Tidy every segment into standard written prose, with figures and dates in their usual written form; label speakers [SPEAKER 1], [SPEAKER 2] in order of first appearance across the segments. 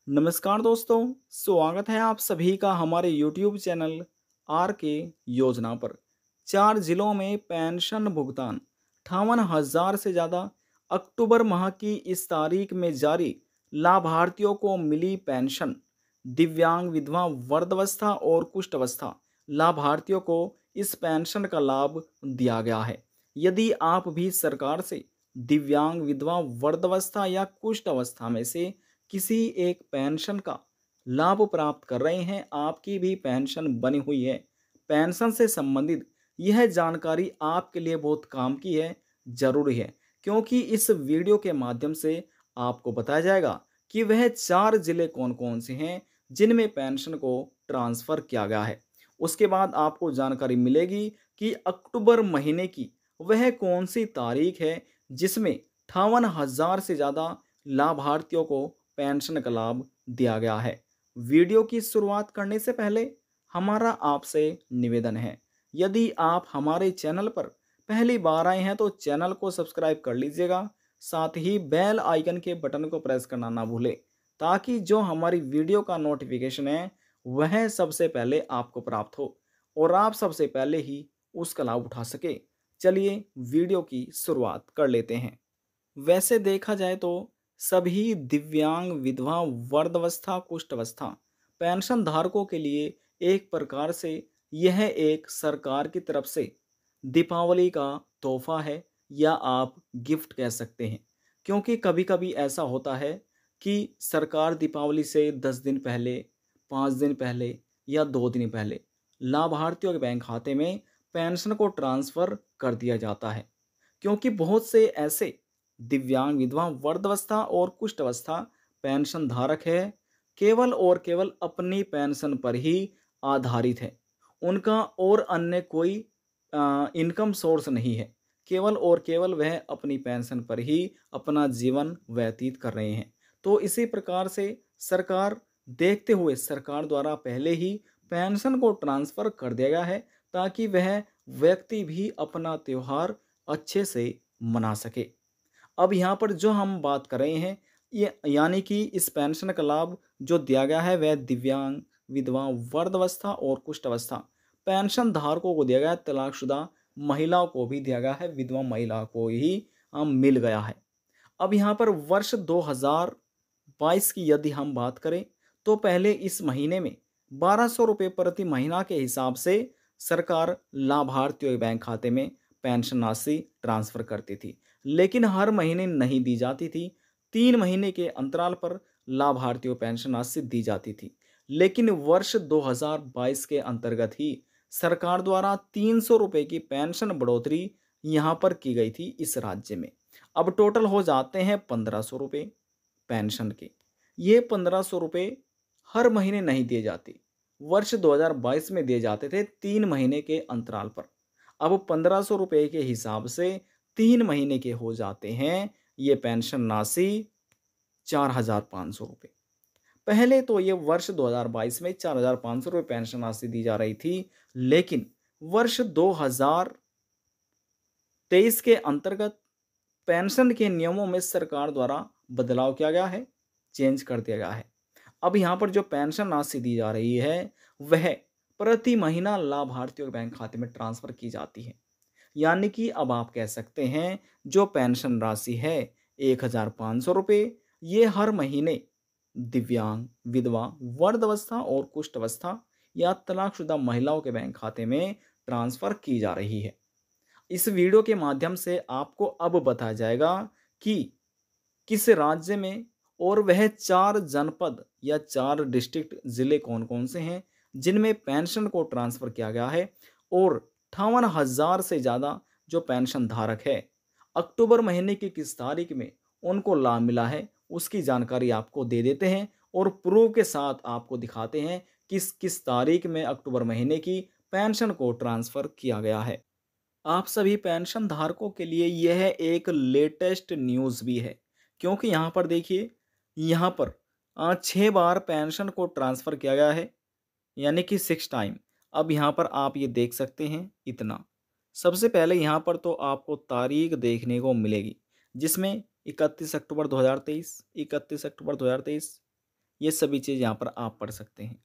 [SPEAKER 1] नमस्कार दोस्तों, स्वागत है आप सभी का हमारे YouTube चैनल आर के योजना पर। 4 जिलों में पेंशन भुगतान 58,000 से ज़्यादा। अक्टूबर माह की इस तारीख में जारी लाभार्थियों को मिली पेंशन। दिव्यांग, विधवा, वृद्धावस्था और कुष्ठावस्था लाभार्थियों को इस पेंशन का लाभ दिया गया है। यदि आप भी सरकार से दिव्यांग, विधवा, वृद्धावस्था या कुष्ठावस्था में से किसी एक पेंशन का लाभ प्राप्त कर रहे हैं, आपकी भी पेंशन बनी हुई है। पेंशन से संबंधित यह जानकारी आपके लिए बहुत काम की है, जरूरी है, क्योंकि इस वीडियो के माध्यम से आपको बताया जाएगा कि वह 4 जिले कौन कौन से हैं जिनमें पेंशन को ट्रांसफर किया गया है। उसके बाद आपको जानकारी मिलेगी कि अक्टूबर महीने की वह कौन सी तारीख है जिसमें 58,000 से ज़्यादा लाभार्थियों को पेंशन का लाभ दिया गया है। वीडियो की शुरुआत करने से पहले हमारा आपसे निवेदन है, यदि आप हमारे चैनल पर पहली बार आए हैं तो चैनल को सब्सक्राइब कर लीजिएगा। साथ ही बेल आइकन के बटन को प्रेस करना ना भूलें, ताकि जो हमारी वीडियो का नोटिफिकेशन है वह सबसे पहले आपको प्राप्त हो और आप सबसे पहले ही उसका लाभ उठा सके। चलिए वीडियो की शुरुआत कर लेते हैं। वैसे देखा जाए तो सभी दिव्यांग, विधवा, वृद्धावस्था, कुष्ठावस्था पेंशन धारकों के लिए एक प्रकार से यह एक सरकार की तरफ से दीपावली का तोहफा है, या आप गिफ्ट कह सकते हैं। क्योंकि कभी कभी ऐसा होता है कि सरकार दीपावली से 10 दिन पहले, 5 दिन पहले या 2 दिन पहले लाभार्थियों के बैंक खाते में पेंशन को ट्रांसफ़र कर दिया जाता है। क्योंकि बहुत से ऐसे दिव्यांग, विधवा, वृद्धावस्था और कुष्ठावस्था पेंशन धारक है, केवल और केवल अपनी पेंशन पर ही आधारित है। उनका और अन्य कोई इनकम सोर्स नहीं है। केवल और केवल वह अपनी पेंशन पर ही अपना जीवन व्यतीत कर रहे हैं। तो इसी प्रकार से सरकार देखते हुए सरकार द्वारा पहले ही पेंशन को ट्रांसफ़र कर दिया गया है, ताकि वह व्यक्ति भी अपना त्यौहार अच्छे से मना सके। अब यहाँ पर जो हम बात कर रहे हैं, ये यानी कि इस पेंशन का लाभ जो दिया गया है वह दिव्यांग, विधवा, वृद्धावस्था और कुष्ठावस्था पेंशन धारकों को दिया गया है। तलाकशुदा महिलाओं को भी दिया गया है, विधवा महिला को ही मिल गया है। अब यहाँ पर वर्ष 2022 की यदि हम बात करें तो पहले इस महीने में 1,200 रुपये प्रति महीना के हिसाब से सरकार लाभार्थियों के बैंक खाते में पेंशन राशि ट्रांसफ़र करती थी, लेकिन हर महीने नहीं दी जाती थी। 3 महीने के अंतराल पर लाभार्थियों को पेंशन राशि दी जाती थी। लेकिन वर्ष 2022 के अंतर्गत ही सरकार द्वारा 300 रुपये की पेंशन बढ़ोतरी यहाँ पर की गई थी इस राज्य में। अब टोटल हो जाते हैं 1,500 रुपये पेंशन के। ये 1,500 रुपये हर महीने नहीं दिए जाते। वर्ष 2022 में दिए जाते थे 3 महीने के अंतराल पर। अब 1,500 रुपये के हिसाब से 3 महीने के हो जाते हैं ये पेंशन राशि 4,500 रुपये। पहले तो ये वर्ष 2022 में 4,500 रुपये पेंशन राशि दी जा रही थी, लेकिन वर्ष 2023 के अंतर्गत पेंशन के नियमों में सरकार द्वारा बदलाव किया गया है, चेंज कर दिया गया है। अब यहाँ पर जो पेंशन राशि दी जा रही है वह प्रति महीना लाभार्थियों के बैंक खाते में ट्रांसफ़र की जाती है। यानी कि अब आप कह सकते हैं जो पेंशन राशि है 1,500 रुपये, ये हर महीने दिव्यांग, विधवा, वृद्धावस्था और कुष्ठावस्था या तलाकशुदा महिलाओं के बैंक खाते में ट्रांसफ़र की जा रही है। इस वीडियो के माध्यम से आपको अब बताया जाएगा कि किस राज्य में और वह 4 जनपद या 4 डिस्ट्रिक्ट ज़िले कौन कौन से हैं जिनमें पेंशन को ट्रांसफ़र किया गया है, और 58,000 से ज़्यादा जो पेंशन धारक है अक्टूबर महीने की किस तारीख में उनको लाभ मिला है, उसकी जानकारी आपको दे देते हैं और प्रूफ के साथ आपको दिखाते हैं किस किस तारीख में अक्टूबर महीने की पेंशन को ट्रांसफ़र किया गया है। आप सभी पेंशन धारकों के लिए यह एक लेटेस्ट न्यूज़ भी है, क्योंकि यहाँ पर देखिए, यहाँ पर 6 बार पेंशन को ट्रांसफ़र किया गया है, यानी कि 6 टाइम। अब यहाँ पर आप ये देख सकते हैं इतना। सबसे पहले यहाँ पर तो आपको तारीख देखने को मिलेगी, जिसमें 31 अक्टूबर 2023, 31 अक्टूबर 2023, ये सभी चीज़ यहाँ पर आप पढ़ सकते हैं।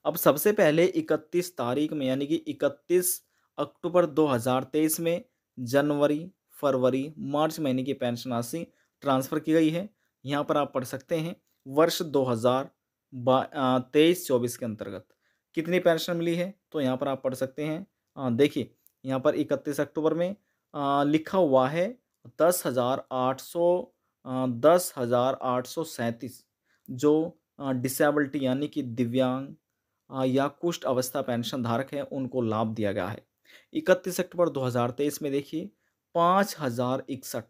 [SPEAKER 1] अब सबसे पहले 31 तारीख में यानी कि 31 अक्टूबर 2023 में जनवरी, फरवरी, मार्च महीने की पेंशन राशि ट्रांसफ़र की गई है। यहाँ पर आप पढ़ सकते हैं वर्ष 23-24 के अंतर्गत कितनी पेंशन मिली है? तो यहाँ पर आप पढ़ सकते हैं देखिए यहाँ पर 31 अक्टूबर में लिखा हुआ है 10,837 जो डिसेबिलिटी यानी कि दिव्यांग या कुष्ठ अवस्था पेंशन धारक हैं उनको लाभ दिया गया है। 31 अक्टूबर 2023 में देखिए 5,061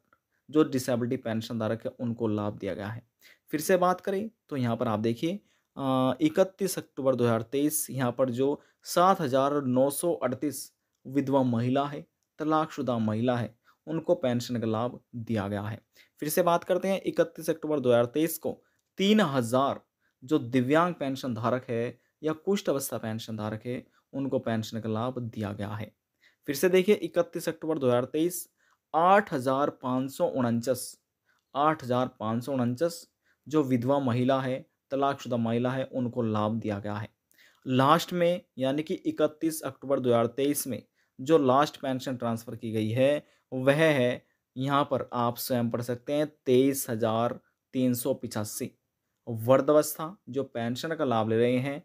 [SPEAKER 1] जो डिसेबिलिटी पेंशन धारक है उनको लाभ दिया गया है। फिर से बात करें तो यहाँ पर आप देखिए 31 अक्टूबर 2023 यहाँ पर जो 7,938 विधवा महिला है, तलाकशुदा महिला है, उनको पेंशन का लाभ दिया गया है। फिर से बात करते हैं 31 अक्टूबर 2023 को 3,000 जो दिव्यांग पेंशन धारक है या कुष्ठ अवस्था पेंशन धारक है, उनको पेंशन का लाभ दिया गया है। फिर से देखिए 31 अक्टूबर 2023 8,549 जो विधवा महिला है, तलाकशुदा महिला है, उनको लाभ दिया गया है। लास्ट में यानी कि 31 अक्टूबर 2023 में जो लास्ट पेंशन ट्रांसफ़र की गई है, वह है यहाँ पर आप स्वयं पढ़ सकते हैं 23,385 वृद्धावस्था जो पेंशन का लाभ ले रहे हैं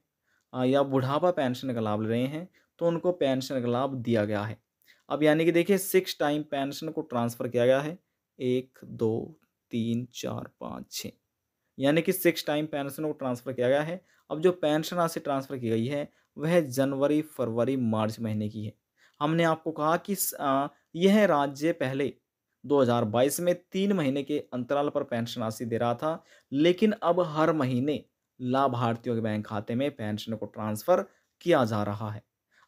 [SPEAKER 1] या बुढ़ापा पेंशन का लाभ ले रहे हैं, तो उनको पेंशन का लाभ दिया गया है। अब यानी कि देखिए 6 टाइम पेंशन को ट्रांसफ़र किया गया है 1, 2, 3, 4, 5, 6 यानी कि 6 टाइम पेंशन को ट्रांसफ़र किया गया है। अब जो पेंशन राशि ट्रांसफ़र की गई है, वह जनवरी, फरवरी, मार्च महीने की है। हमने आपको कहा कि यह राज्य पहले 2022 में 3 महीने के अंतराल पर पेंशन राशि दे रहा था, लेकिन अब हर महीने लाभार्थियों के बैंक खाते में पेंशन को ट्रांसफ़र किया जा रहा है।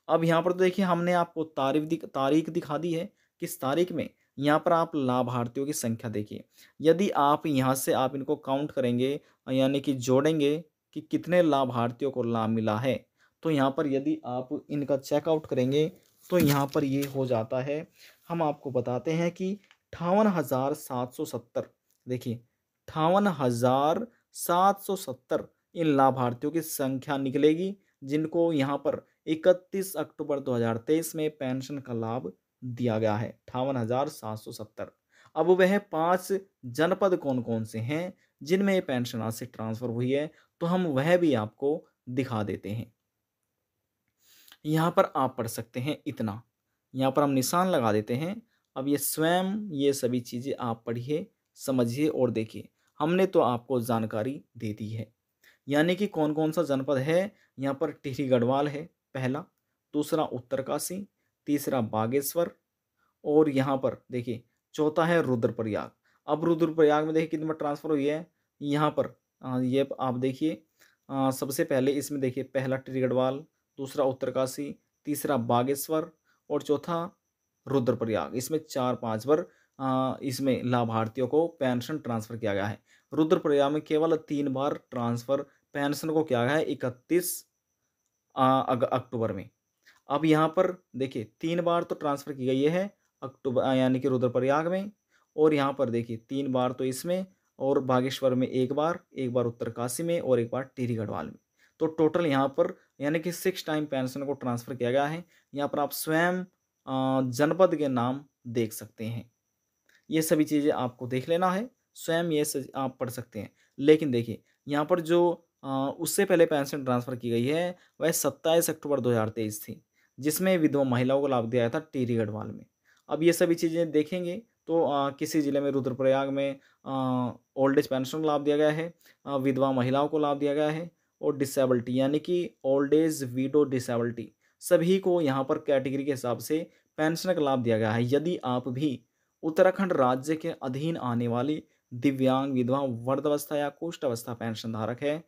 [SPEAKER 1] अब यहाँ पर तो देखिए हमने आपको तारीख दिखा दी है, किस तारीख में, यहाँ पर आप लाभार्थियों की संख्या देखिए। यदि आप यहाँ से आप इनको काउंट करेंगे यानी कि जोड़ेंगे कि कितने लाभार्थियों को लाभ मिला है, तो यहाँ पर यदि आप इनका चेकआउट करेंगे, तो यहाँ पर ये हो जाता है, हम आपको बताते हैं कि 58,770 देखिए 58,770 इन लाभार्थियों की संख्या निकलेगी, जिनको यहाँ पर 31 अक्टूबर 2023 में पेंशन का लाभ दिया गया है 58,770। अब वह 5 जनपद कौन-कौन से हैं, जिनमें ये पेंशन राशि ट्रांसफ़र हुई है, तो हम वह भी आपको दिखा देते हैं। यहाँ पर आप पढ़ सकते हैं इतना, यहाँ पर हम निशान लगा देते हैं। अब ये स्वयं ये सभी चीज़ें आप पढ़िए, समझिए और देखिए। हमने तो आपको जानकारी दे दी है। यानी कि कौन-कौन सा जनपद है, यहाँ पर टिहरी गढ़वाल है पहला, दूसरा उत्तरकाशी, तीसरा बागेश्वर और यहाँ पर देखिए चौथा है रुद्रप्रयाग। अब रुद्रप्रयाग में देखिए कितनी बार ट्रांसफ़र हुई है, यहाँ पर ये आप देखिए सबसे पहले इसमें देखिए पहला टिहरी गढ़वाल, दूसरा उत्तरकाशी, तीसरा बागेश्वर और चौथा रुद्रप्रयाग। इसमें 4-5 बार इसमें लाभार्थियों को पेंशन ट्रांसफ़र किया गया है। रुद्रप्रयाग में केवल 3 बार ट्रांसफ़र पेंशन को किया गया है 31 अक्टूबर में। अब यहाँ पर देखिए 3 बार तो ट्रांसफ़र की गई है यानी कि रुद्रप्रयाग में और यहाँ पर देखिए 3 बार तो इसमें और बागेश्वर में 1 बार उत्तरकाशी में और 1 बार टिहरी गढ़वाल में। तो टोटल यहाँ पर यानी कि 6 टाइम पेंशन को ट्रांसफ़र किया गया है। यहाँ पर आप स्वयं जनपद के नाम देख सकते हैं। ये सभी चीज़ें आपको देख लेना है, स्वयं ये आप पढ़ सकते हैं। लेकिन देखिए, यहाँ पर जो उससे पहले पेंशन ट्रांसफ़र की गई है, वह 27 अक्टूबर 2023 थी, जिसमें विधवा महिलाओं को लाभ दिया गया था टिहरी गढ़वाल में। अब ये सभी चीज़ें देखेंगे तो किसी ज़िले में रुद्रप्रयाग में ओल्ड एज पेंशन लाभ दिया गया है, विधवा महिलाओं को लाभ दिया गया है और डिसेबिलिटी यानी कि ओल्ड एज विडो डिसेबिलिटी सभी को यहाँ पर कैटेगरी के हिसाब से पेंशन का लाभ दिया गया है। यदि आप भी उत्तराखंड राज्य के अधीन आने वाली दिव्यांग, विधवा, वृद्धावस्था या कुष्ठ अवस्था पेंशन धारक है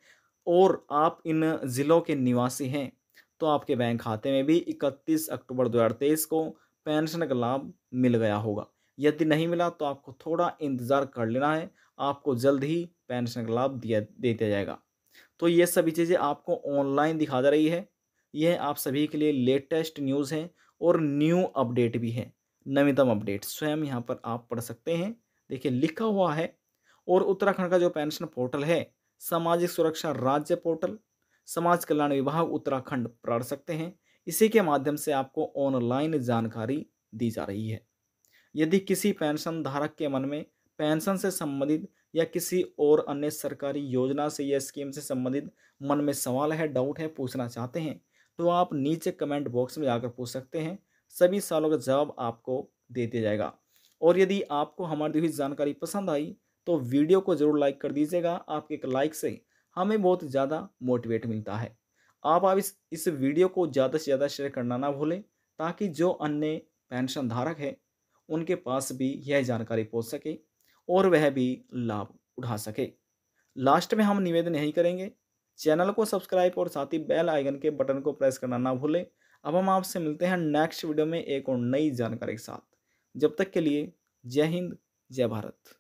[SPEAKER 1] और आप इन ज़िलों के निवासी हैं, तो आपके बैंक खाते में भी 31 अक्टूबर 2023 को पेंशन का लाभ मिल गया होगा। यदि नहीं मिला तो आपको थोड़ा इंतज़ार कर लेना है, आपको जल्द ही पेंशन का लाभ दे दिया जाएगा। तो ये सभी चीज़ें आपको ऑनलाइन दिखा जा रही है। यह आप सभी के लिए लेटेस्ट न्यूज़ है और न्यू अपडेट भी है। नवीनतम अपडेट स्वयं यहाँ पर आप पढ़ सकते हैं। देखिए लिखा हुआ है और उत्तराखंड का जो पेंशन पोर्टल है, सामाजिक सुरक्षा राज्य पोर्टल, समाज कल्याण विभाग उत्तराखंड पढ़ सकते हैं। इसी के माध्यम से आपको ऑनलाइन जानकारी दी जा रही है। यदि किसी पेंशन धारक के मन में पेंशन से संबंधित या किसी और अन्य सरकारी योजना से या स्कीम से संबंधित मन में सवाल है, डाउट है, पूछना चाहते हैं, तो आप नीचे कमेंट बॉक्स में जाकर पूछ सकते हैं। सभी सवालों का जवाब आपको दे दिया जाएगा। और यदि आपको हमारी दी हुई जानकारी पसंद आई तो वीडियो को ज़रूर लाइक कर दीजिएगा। आपके एक लाइक से हमें बहुत ज़्यादा मोटिवेट मिलता है। आप इस वीडियो को ज़्यादा से ज़्यादा शेयर करना ना भूलें, ताकि जो अन्य पेंशन धारक है उनके पास भी यह जानकारी पहुंच सके और वह भी लाभ उठा सके। लास्ट में हम निवेदन यही करेंगे, चैनल को सब्सक्राइब और साथ ही बेल आइकन के बटन को प्रेस करना ना भूलें। अब हम आपसे मिलते हैं नेक्स्ट वीडियो में एक और नई जानकारी के साथ। जब तक के लिए जय हिंद, जय भारत।